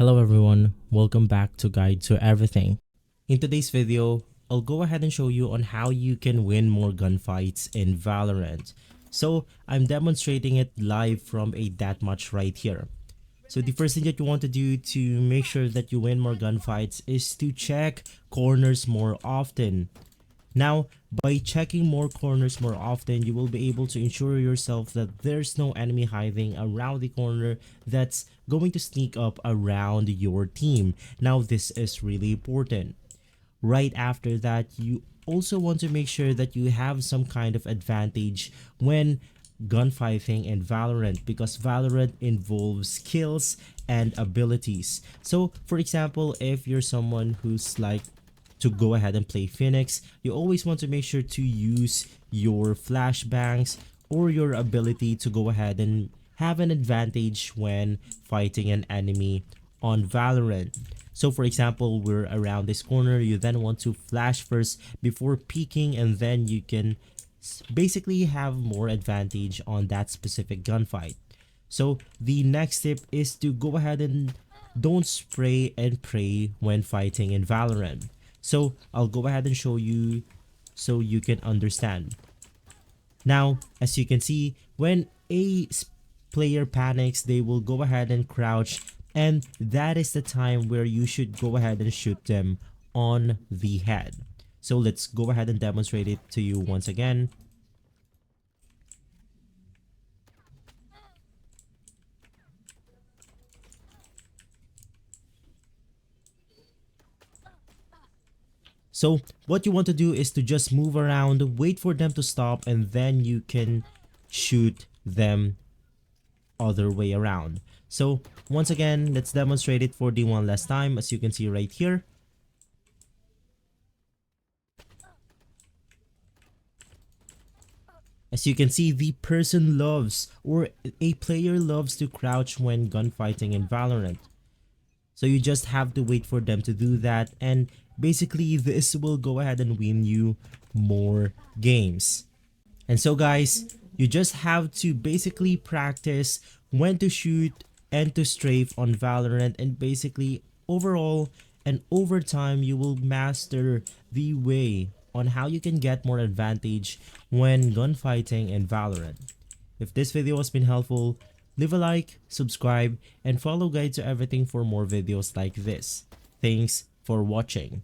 Hello everyone, welcome back to Guide to Everything. In today's video, I'll go ahead and show you on how you can win more gunfights in Valorant. So I'm demonstrating it live from a deathmatch right here. So the first thing that you want to do to make sure that you win more gunfights is to check corners more often. Now, by checking more corners more often, you will be able to ensure yourself that there's no enemy hiding around the corner that's going to sneak up around your team. Now, this is really important. Right after that, you also want to make sure that you have some kind of advantage when gunfighting in Valorant, because Valorant involves skills and abilities. So for example, if you're someone who's like to go ahead and play Phoenix, you always want to make sure to use your flashbangs or your ability to go ahead and have an advantage when fighting an enemy on Valorant. So for example, we're around this corner, you then want to flash first before peeking, and then you can basically have more advantage on that specific gunfight. So the next tip is to go ahead and don't spray and pray when fighting in Valorant. So I'll go ahead and show you so you can understand. Now, as you can see, when a player panics, they will go ahead and crouch, and that is the time where you should go ahead and shoot them on the head. So let's go ahead and demonstrate it to you once again. So what you want to do is to just move around, wait for them to stop, and then you can shoot them other way around. So once again, let's demonstrate it for the one last time. As you can see right here, as you can see, the person loves, or a player loves, to crouch when gunfighting in Valorant. So you just have to wait for them to do that, and basically this will go ahead and win you more games. And so guys, you just have to basically practice when to shoot and to strafe on Valorant, and basically overall and over time you will master the way on how you can get more advantage when gunfighting in Valorant. If this video has been helpful, leave a like, subscribe, and follow Guide to Everything for more videos like this. Thanks for watching.